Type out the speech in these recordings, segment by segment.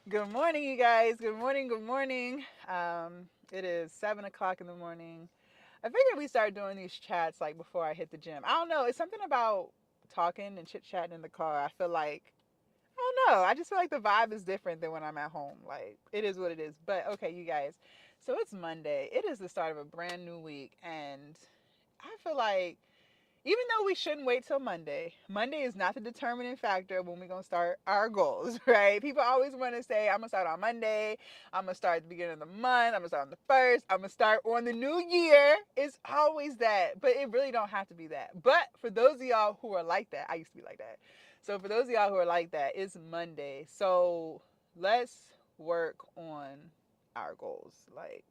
Good morning, you guys. Good morning. Good morning. It is 7 o'clock in the morning. I figured we start doing these chats like before I hit the gym. I don't know. It's something about talking and chit chatting in the car. I feel like I don't know. I just feel like the vibe is different than when I'm at home. Like it is what it is. But okay, you guys. So it's Monday. It is the start of a brand new week, and I feel like even though we shouldn't wait till Monday, Monday is not the determining factor when we're gonna start our goals, right? People always want to say, I'm gonna start on Monday, I'm gonna start at the beginning of the month, I'm gonna start on the first, I'm gonna start on the new year. It's always that, but it really don't have to be that. But for those of y'all who are like that, I used to be like that. So for those of y'all who are like that, it's Monday. So let's work on our goals. Like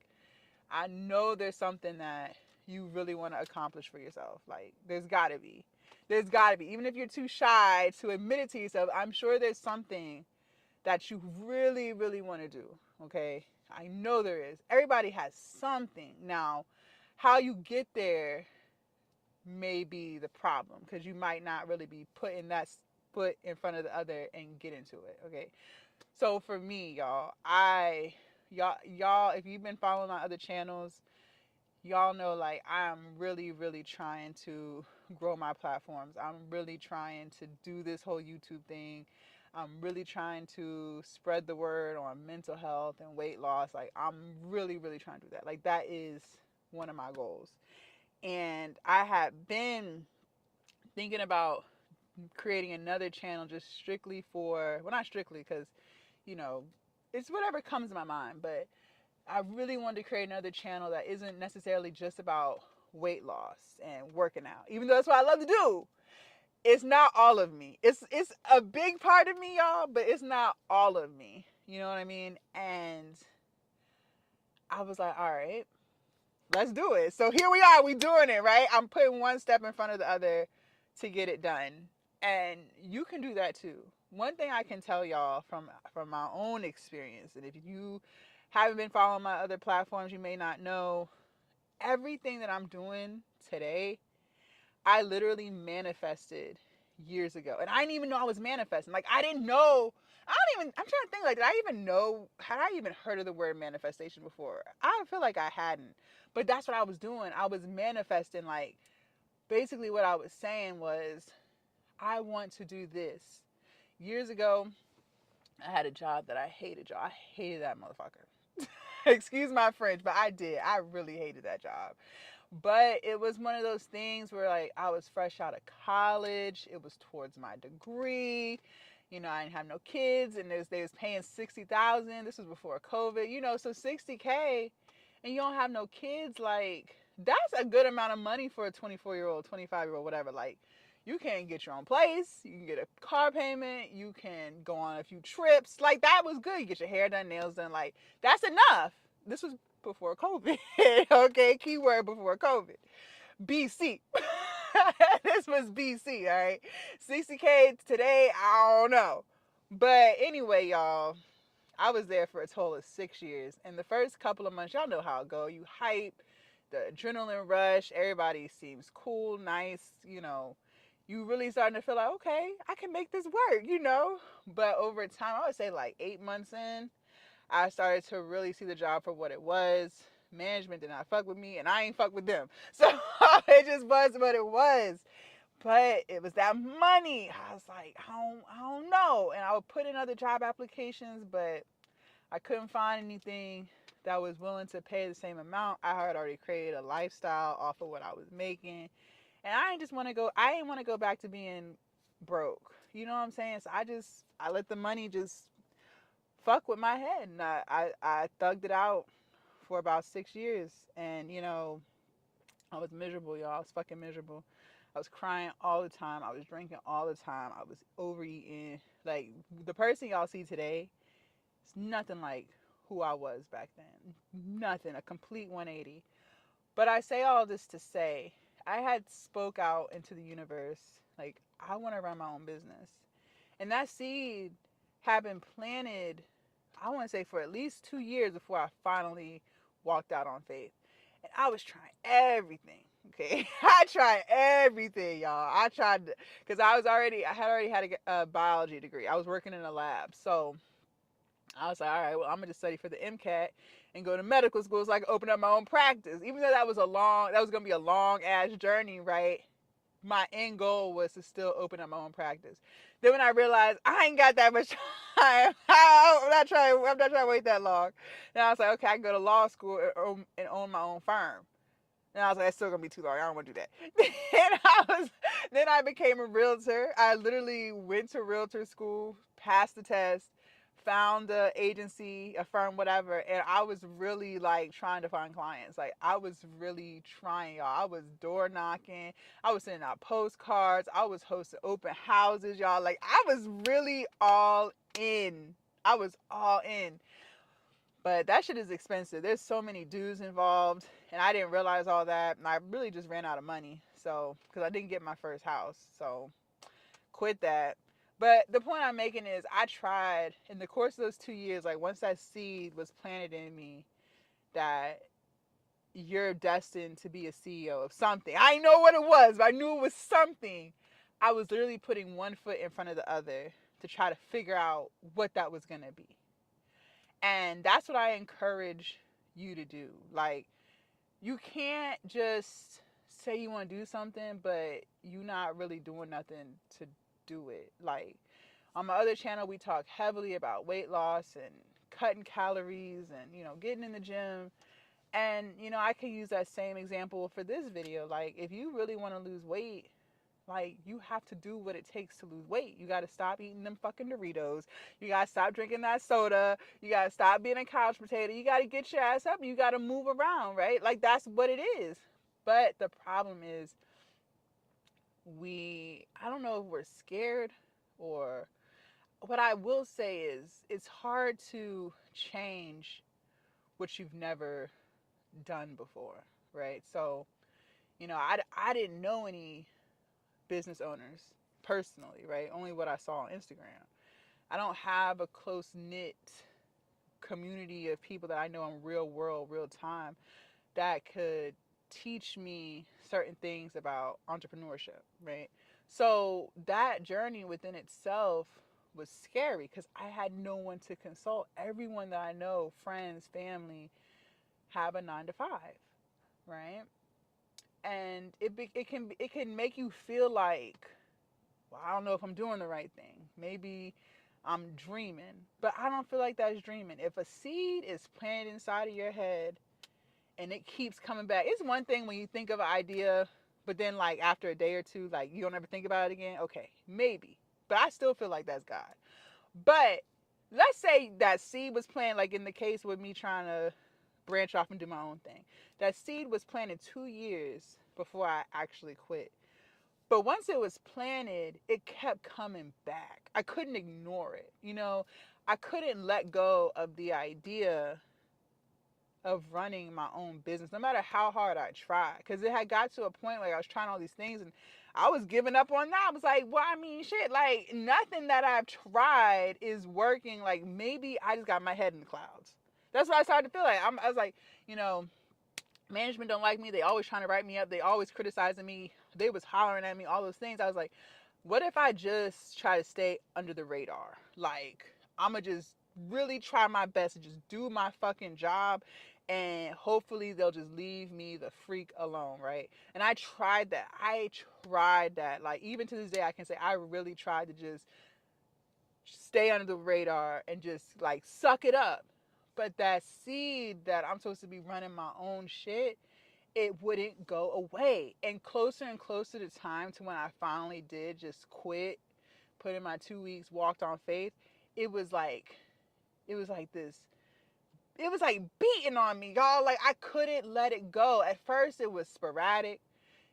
I know there's something that you really want to accomplish for yourself. Like, there's got to be. There's got to be. Even if you're too shy to admit it to yourself, I'm sure there's something that you really, really want to do. Okay? I know there is. Everybody has something. Now, how you get there may be the problem because you might not really be putting that foot in front of the other and get into it. Okay? So for me, y'all, if you've been following my other channels, y'all know like I'm really, really trying to grow my platforms. I'm really trying to do this whole YouTube thing. I'm really trying to spread the word on mental health and weight loss. Like I'm really, really trying to do that. Like that is one of my goals. And I have been thinking about creating another channel just strictly for, well, not strictly because, you know, it's whatever comes to my mind, but I really wanted to create another channel that isn't necessarily just about weight loss and working out. Even though that's what I love to do, it's not all of me. It's a big part of me, y'all, but it's not all of me. You know what I mean? And I was like, all right, let's do it. So here we are, we doing it, right? I'm putting one step in front of the other to get it done. And you can do that too. One thing I can tell y'all from my own experience, and if you haven't been following my other platforms, you may not know everything that I'm doing today, I literally manifested years ago. And I didn't even know I was manifesting. Like I didn't know. I'm trying to think like did I even know had I even heard of the word manifestation before? I feel like I hadn't. But that's what I was doing. I was manifesting like basically what I was saying was I want to do this. Years ago, I had a job that I hated, y'all. I hated that motherfucker. Excuse my French, but I did. I really hated that job. But it was one of those things where like I was fresh out of college. It was towards my degree. You know, I didn't have no kids, and they was paying 60,000. This was before COVID. You know, so 60K, and you don't have no kids. Like that's a good amount of money for a 24-year-old, 25-year-old, whatever. Like you can get your own place. You can get a car payment. You can go on a few trips. Like that was good. You get your hair done, nails done. Like that's enough. This was before COVID. Okay, keyword before COVID. BC. This was BC, all right? 60K today, I don't know. But anyway, y'all, I was there for a total of 6 years. And the first couple of months, y'all know how it go. You hype, the adrenaline rush, everybody seems cool, nice, you know. You really starting to feel like, okay, I can make this work, you know. But over time, I would say like 8 months in, I started to really see the job for what it was. Management did not fuck with me, and I ain't fuck with them. So it just was what it was. But it was that money. I was like, I don't know. And I would put in other job applications, but I couldn't find anything that was willing to pay the same amount. I had already created a lifestyle off of what I was making, and I didn't just want to go. I didn't want to go back to being broke. You know what I'm saying? So I let the money just fuck with my head, and I thugged it out for about 6 years, and you know I was miserable, y'all. I was fucking miserable. I was crying all the time. I was drinking all the time. I was overeating. Like the person y'all see today, it's nothing like who I was back then. Nothing. A complete 180. But I say all this to say, I had spoke out into the universe like I want to run my own business, and that seed had been planted I want to say for at least 2 years before I finally walked out on faith. And I was trying everything. Okay, I tried everything, y'all. I tried because I had already had a biology degree. I was working in a lab, so I was like, all right, well, I'm gonna just study for the MCAT and go to medical school so I can open up my own practice. Even though that was gonna be a long ass journey, right? My end goal was to still open up my own practice. Then when I realized I ain't got that much time, I'm not trying to wait that long. Then I was like, okay, I can go to law school and own my own firm. And I was like, that's still gonna be too long. I don't want to do that. Then I became a realtor. I literally went to realtor school, passed the test, found the agency, a firm, whatever, and I was really like trying to find clients. Like I was really trying, y'all. I was door knocking. I was sending out postcards. I was hosting open houses, y'all. Like I was really all in. I was all in. But that shit is expensive. There's so many dues involved, and I didn't realize all that. And I really just ran out of money. So, because I didn't get my first house. So, quit that. But the point I'm making is I tried in the course of those 2 years, like once that seed was planted in me that you're destined to be a CEO of something. I didn't know what it was, but I knew it was something. I was literally putting one foot in front of the other to try to figure out what that was going to be. And that's what I encourage you to do. Like, you can't just say you want to do something, but you're not really doing nothing to do it. Like, on my other channel, we talk heavily about weight loss and cutting calories and, getting in the gym. And, I could use that same example for this video. Like, if you really want to lose weight, like, you have to do what it takes to lose weight. You got to stop eating them fucking Doritos. You got to stop drinking that soda. You got to stop being a couch potato. You got to get your ass up and you got to move around, right? Like, that's what it is. But the problem is, I don't know if we're scared, or what I will say is it's hard to change what you've never done before, right? So, I didn't know any business owners personally, right? Only what I saw on Instagram. I don't have a close knit community of people that I know in real world, real time that could teach me certain things about entrepreneurship, right? So that journey within itself was scary because I had no one to consult. Everyone that I know, friends, family, have a 9 to 5, right? And it can make you feel like, well, I don't know if I'm doing the right thing. Maybe I'm dreaming, but I don't feel like that's dreaming. If a seed is planted inside of your head and it keeps coming back, it's one thing when you think of an idea, but then like after a day or two, like you don't ever think about it again. Okay, maybe, but I still feel like that's God. But let's say that seed was planted, like in the case with me trying to branch off and do my own thing. That seed was planted 2 years before I actually quit. But once it was planted, it kept coming back. I couldn't ignore it. I couldn't let go of the idea of running my own business, no matter how hard I tried. Because it had got to a point where I was trying all these things and I was giving up on that. I was like, well, I mean, shit, like nothing that I've tried is working. Like maybe I just got my head in the clouds. That's what I started to feel like. I was like, management don't like me. They always trying to write me up. They always criticizing me. They was hollering at me, all those things. I was like, what if I just try to stay under the radar? Like, I'm going to just really try my best to just do my fucking job, and hopefully they'll just leave me the freak alone, right? And I tried that. Like, even to this day, I can say I really tried to just stay under the radar and just like suck it up. But that seed that I'm supposed to be running my own shit, it wouldn't go away. And closer to time to when I finally did just quit, put in my 2 weeks, walked on faith, it was like this. It was like beating on me, y'all. Like I couldn't let it go. At first, it was sporadic.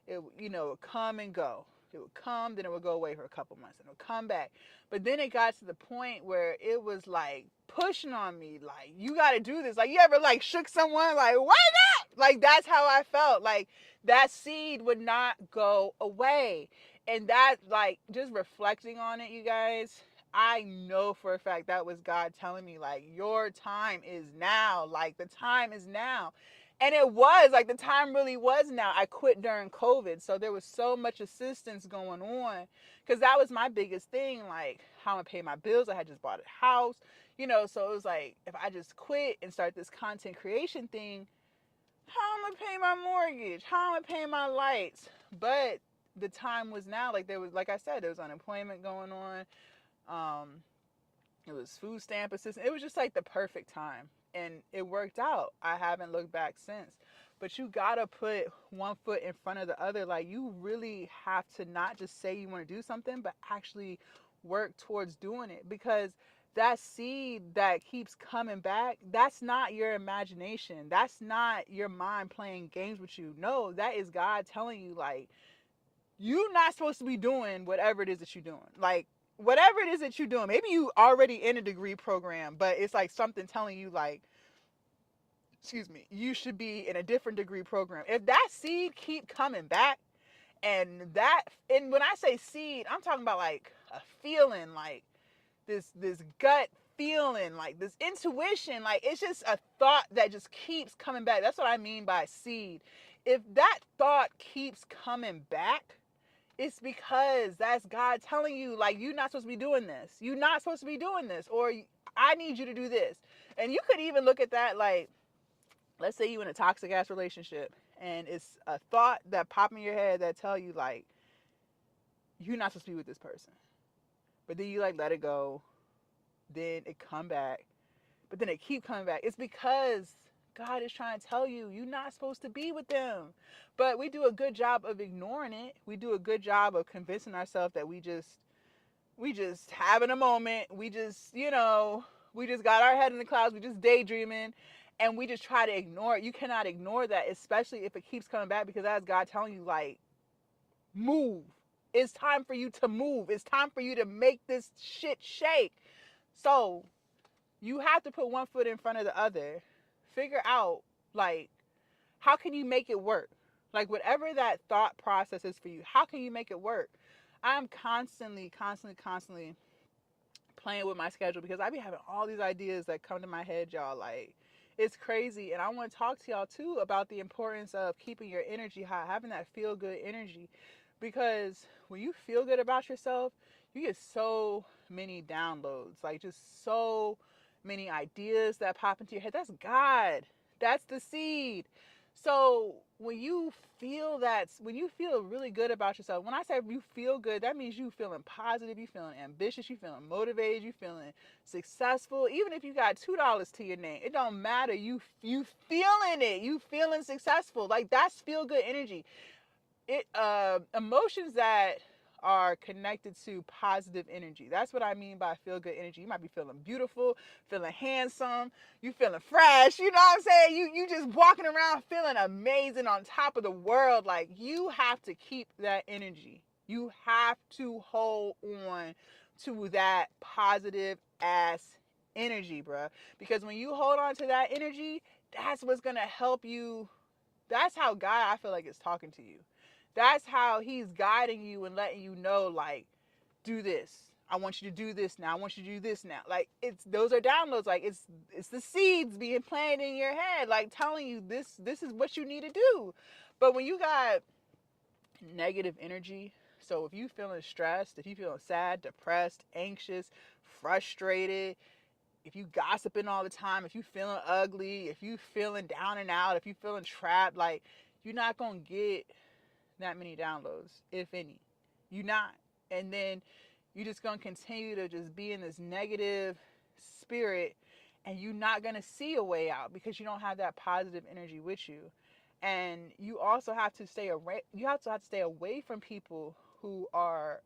It would come and go. It would come, then it would go away for a couple months, and it would come back. But then it got to the point where it was like pushing on me, like you got to do this. Like you ever like shook someone, like why not? Like that's how I felt. Like that seed would not go away, and that like just reflecting on it, you guys. I know for a fact that was God telling me like your time is now. Like the time is now. And it was like the time really was now. I quit during COVID. So there was so much assistance going on because that was my biggest thing. Like, how I'm going to pay my bills. I had just bought a house. So it was like, if I just quit and start this content creation thing, how am I paying my mortgage? How am I paying my lights? But the time was now. Like, there was, like I said, there was unemployment going on. Um, it was food stamp assistance. It was just like the perfect time, and it worked out. I haven't looked back since. But you gotta put one foot in front of the other. Like, you really have to not just say you want to do something, but actually work towards doing it, because that seed that keeps coming back, that's not your imagination. That's not your mind playing games with you. No, that is God telling you, like, you're not supposed to be doing whatever it is that you're doing. Like, whatever it is that you're doing, maybe you already in a degree program, but it's like something telling you, like, excuse me, you should be in a different degree program. If that seed keep coming back, and when I say seed, I'm talking about like a feeling, like this gut feeling, like this intuition, like it's just a thought that just keeps coming back. That's what I mean by seed. If that thought keeps coming back, it's because that's God telling you, like, you're not supposed to be doing this. You're not supposed to be doing this. Or I need you to do this. And you could even look at that like, let's say you in a toxic ass relationship, and it's a thought that pop in your head that tell you, like, you're not supposed to be with this person. But then you like let it go. Then it come back. But then it keep coming back. It's because God is trying to tell you you're not supposed to be with them. But we do a good job of ignoring it. We do a good job of convincing ourselves that we just having a moment. We just got our head in the clouds. We just daydreaming, and we just try to ignore it. You cannot ignore that, especially if it keeps coming back, because that's God telling you, like, move. It's time for you to move. It's time for you to make this shit shake. So you have to put one foot in front of the other. Figure out, like, how can you make it work? Like, whatever that thought process is for you, how can you make it work? I'm constantly playing with my schedule, because I be having all these ideas that come to my head, y'all. Like, it's crazy. And I want to talk to y'all too about the importance of keeping your energy high, having that feel good energy. Because when you feel good about yourself, you get so many downloads, like just so many ideas that pop into your head. That's God. That's the seed. So when you feel really good about yourself, when I say you feel good, that means you feeling positive, you feeling ambitious, you feeling motivated, you feeling successful. Even if you got $2 to your name, it don't matter. You feeling it. You feeling successful. Like, that's feel good energy. Emotions that are connected to positive energy. That's what I mean by feel good energy. You might be feeling beautiful, feeling handsome, you feeling fresh, you know what I'm saying? You just walking around feeling amazing, on top of the world. Like, you have to keep that energy. You have to hold on to that positive ass energy, bruh. Because when you hold on to that energy, that's what's gonna help you. That's how God, I feel like, is talking to you. That's how he's guiding you and letting you know, like, do this. I want you to do this now. I want you to do this now. Like, it's those are downloads. Like, it's the seeds being planted in your head, like, telling you this is what you need to do. But when you got negative energy, so if you feeling stressed, if you feeling sad, depressed, anxious, frustrated, if you gossiping all the time, if you feeling ugly, if you feeling down and out, if you feeling trapped, like, you're not gonna get that many downloads, if any. You're not. And then you're just gonna continue to just be in this negative spirit, and you're not gonna see a way out because you don't have that positive energy with you. And you also have to stay away. You also have to stay away from people who are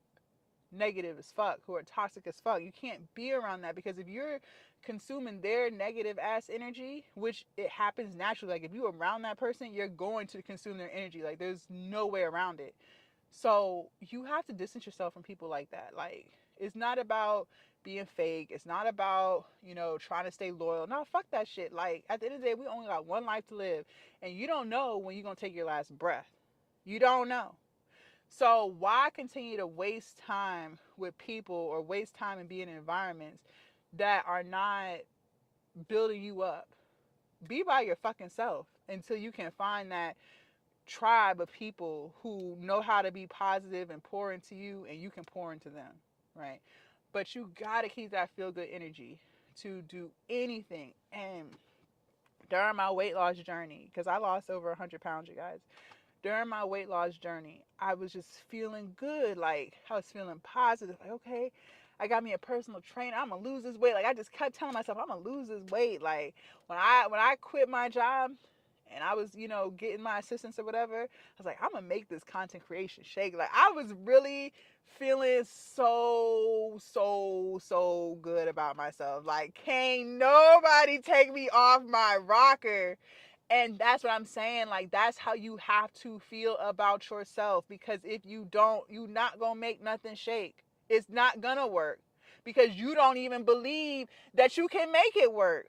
negative as fuck, who are toxic as fuck. You can't be around that, because if you're consuming their negative ass energy, which it happens naturally, like, if you're around that person, you're going to consume their energy. Like, there's no way around it. So you have to distance yourself from people like that. Like, it's not about being fake. It's not about, trying to stay loyal. No, fuck that shit. Like, at the end of the day, we only got one life to live, and you don't know when you're going to take your last breath. You don't know. So why continue to waste time with people, or waste time and be in environments that are not building you up? Be by your fucking self until you can find that tribe of people who know how to be positive and pour into you, and you can pour into them, right? But you gotta keep that feel good energy. to do anything. And during my weight loss journey, because I lost over 100 pounds, you guys, during my weight loss journey, I was just feeling good. Like, I was feeling positive. Like, okay, I got me a personal trainer. I'm gonna lose this weight. Like, I just kept telling myself, I'm gonna lose this weight. Like, when I quit my job and I was, getting my assistance or whatever, I was like, I'm gonna make this content creation shake. Like, I was really feeling so good about myself. Like, can't nobody take me off my rocker. And that's what I'm saying. Like, that's how you have to feel about yourself. Because if you don't, you're not going to make nothing shake. It's not going to work. Because you don't even believe that you can make it work.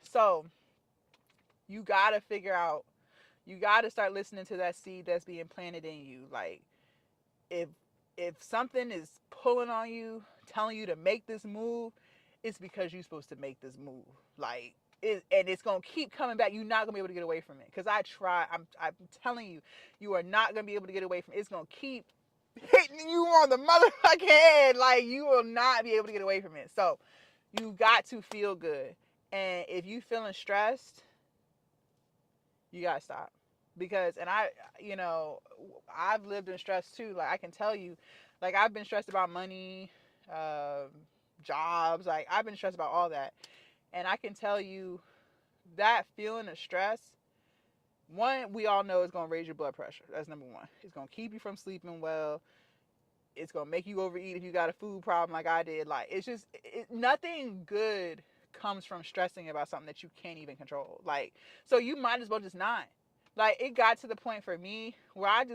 So, you got to figure out, you got to start listening to that seed that's being planted in you. Like, if something is pulling on you, telling you to make this move, it's because you're supposed to make this move. Like, and it's gonna keep coming back. You're not gonna be able to get away from it. Cause I try. I'm telling you, you are not gonna be able to get away from it. It's gonna keep hitting you on the motherfucking head. Like, you will not be able to get away from it. So you got to feel good. And if you feeling stressed, you gotta stop. Because, and I've lived in stress too. Like, I can tell you, like, I've been stressed about money, um, jobs. Like, I've been stressed about all that. And I can tell you that feeling of stress, one, we all know is going to raise your blood pressure. That's number one. It's going to keep you from sleeping well. It's going to make you overeat if you got a food problem like I did. Like, it's just, nothing good comes from stressing about something that you can't even control. Like, so you might as well just not. Like, it got to the point for me where I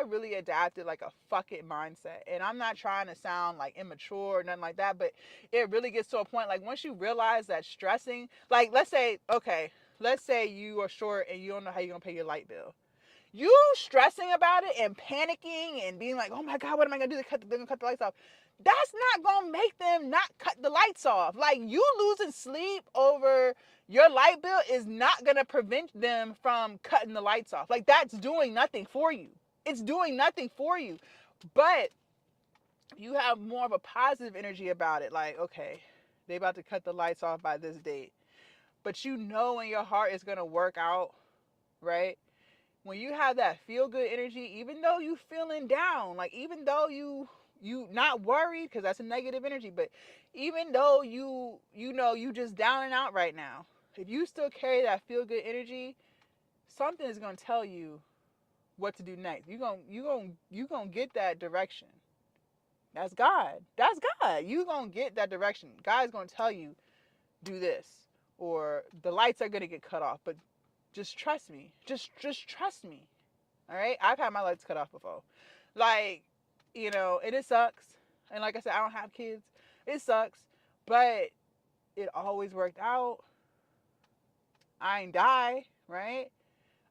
really adapted like a fuck it mindset. And I'm not trying to sound like immature or nothing like that, but it really gets to a point, like, once you realize that stressing, like, let's say you are short and you don't know how you're going to pay your light bill. You stressing about it and panicking and being like, oh my God, what am I going to do? They're going to cut the lights off. That's not going to make them not cut the lights off. Like, you losing sleep over your light bill is not going to prevent them from cutting the lights off. Like, that's doing nothing for you. It's doing nothing for you. But you have more of a positive energy about it. Like, okay, they about to cut the lights off by this date. But you know in your heart it's going to work out, right? When you have that feel good energy, even though you feeling down, like, even though you not worried, because that's a negative energy, but even though you just down and out right now, if you still carry that feel good energy, something is going to tell you what to do next. You going to get that direction. That's God. That's God. You going to get that direction. God's going to tell you, do this, or the lights are going to get cut off, but just trust me. Just trust me. All right? I've had my lights cut off before. Like, and it sucks. And like I said, I don't have kids. It sucks. But it always worked out. I ain't die, right?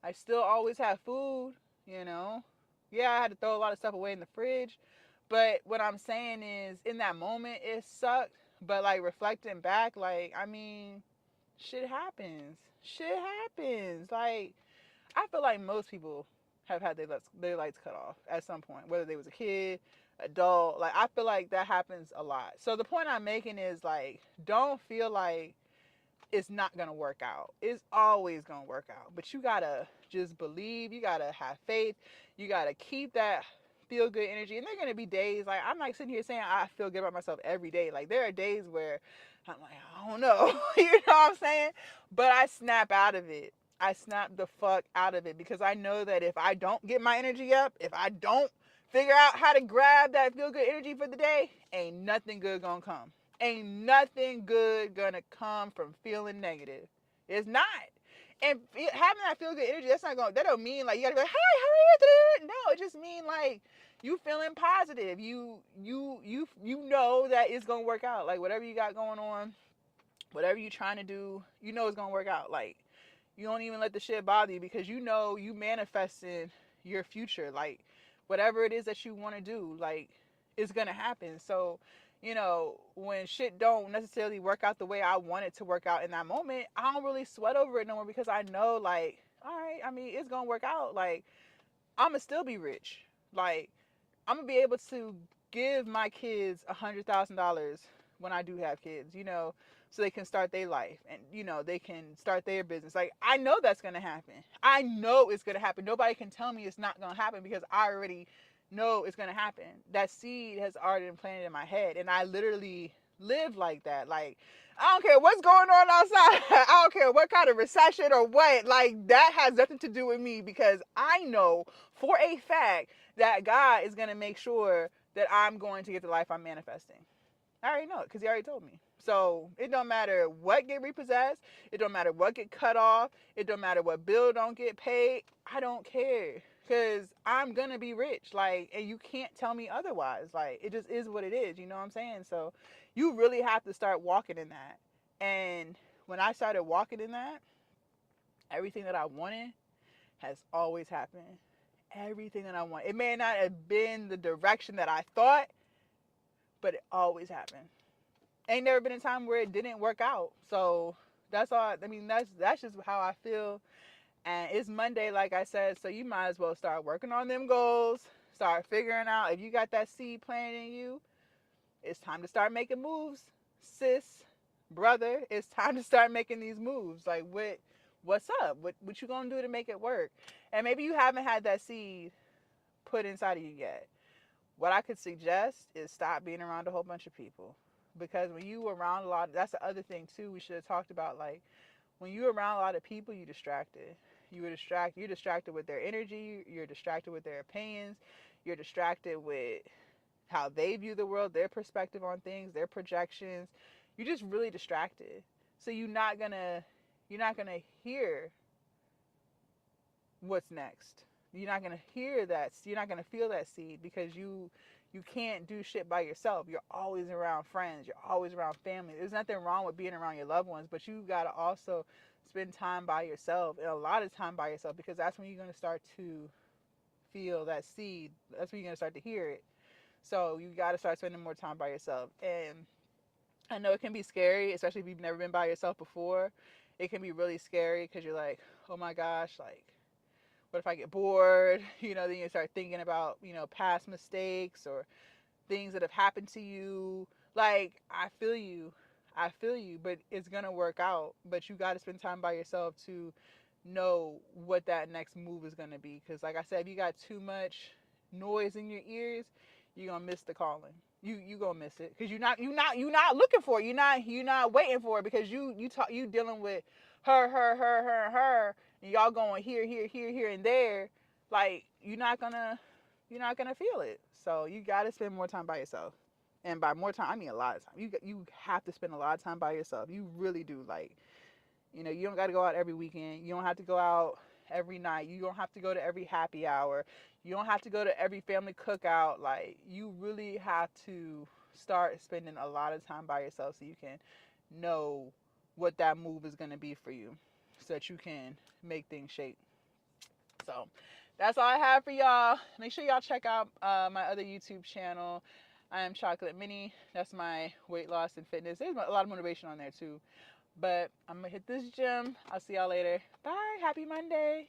I still always have food, Yeah, I had to throw a lot of stuff away in the fridge. But what I'm saying is, in that moment, it sucked. But, like, reflecting back, like, I mean, shit happens. Shit happens. Like, I feel like most people have had their lights cut off at some point, whether they was a kid, adult. Like, I feel like that happens a lot. So the point I'm making is, like, don't feel like it's not gonna work out. It's always gonna work out. But you gotta just believe. You gotta have faith. You gotta keep that feel good energy. And there are gonna be days, like, I'm not sitting here saying I feel good about myself every day. Like, there are days where I'm like, I don't know. You know what I'm saying? But I snap out of it. I snap the fuck out of it, because I know that if I don't get my energy up, if I don't figure out how to grab that feel good energy for the day, ain't nothing good gonna come. Ain't nothing good gonna come from feeling negative. It's not. And having that feel good energy, that don't mean like you gotta be like, hey, how are you? No, it just mean like you feeling positive. You know that it's gonna work out. Like, whatever you got going on, whatever you trying to do, it's gonna work out. Like, you don't even let the shit bother you, because you manifesting your future. Like, whatever it is that you want to do, like, it's gonna happen. So, when shit don't necessarily work out the way I want it to work out in that moment, I don't really sweat over it no more, because I know, like, all right, I mean, it's gonna work out. Like, I'ma still be rich. Like, I'm gonna be able to give my kids $100,000 when I do have kids. so they can start their life, and they can start their business. Like, I know that's going to happen. I know it's going to happen. Nobody can tell me it's not going to happen, because I already know it's going to happen. That seed has already been planted in my head, and I literally live like that. Like, I don't care what's going on outside. I don't care what kind of recession or what. Like, that has nothing to do with me, because I know for a fact that God is going to make sure that I'm going to get the life I'm manifesting. I already know it, because he already told me. So it don't matter what get repossessed. It don't matter what get cut off. It don't matter what bill don't get paid. I don't care, because I'm going to be rich. Like, and you can't tell me otherwise. Like, it just is what it is. You know what I'm saying? So you really have to start walking in that. And when I started walking in that, everything that I wanted has always happened. Everything that I want. It may not have been the direction that I thought, but it always happened. Ain't never been a time where it didn't work out. So that's all. I mean, that's just how I feel. And it's Monday, like I said, so you might as well start working on them goals. Start figuring out, if you got that seed planted in you, it's time to start making moves, sis, brother. It's time to start making these moves. Like, what's up? What you gonna do to make it work? And maybe you haven't had that seed put inside of you yet. What I could suggest is stop being around a whole bunch of people. Because when you around a lot, that's the other thing too we should have talked about. Like, when you're around a lot of people, you're distracted. You're distracted with their energy. You're distracted with their opinions. You're distracted with how they view the world, their perspective on things, their projections. You're just really distracted. So you're not gonna hear what's next. You're not gonna hear that. You're not gonna feel that seed, because you can't do shit by yourself. You're always around friends. You're always around family. There's nothing wrong with being around your loved ones, but you gotta also spend time by yourself, and a lot of time by yourself, because that's when you're gonna start to feel that seed. That's when you're gonna start to hear it. So you gotta start spending more time by yourself. And I know it can be scary, especially if you've never been by yourself before. It can be really scary, because you're like, oh my gosh, like, what if I get bored? Then you start thinking about, past mistakes or things that have happened to you. Like, I feel you. But it's going to work out. But you got to spend time by yourself to know what that next move is going to be. Because, like I said, if you got too much noise in your ears, you're going to miss the calling. You gonna miss it, because you're not looking for it. You're not waiting for it, because you dealing with her, and y'all going here, and there. Like, you're not gonna feel it. So you gotta spend more time by yourself. And by more time, I mean a lot of time. You have to spend a lot of time by yourself. You really do. Like, you don't got to go out every weekend. You don't have to go out every night. You don't have to go to every happy hour. You don't have to go to every family cookout. Like, you really have to start spending a lot of time by yourself, so you can know what that move is going to be for you, so that you can make things shake. So that's all I have for y'all. Make sure y'all check out my other YouTube channel. I am Chocolate Minnie. That's my weight loss and fitness. There's a lot of motivation on there too. But I'm going to hit this gym. I'll see y'all later. Bye. Happy Monday.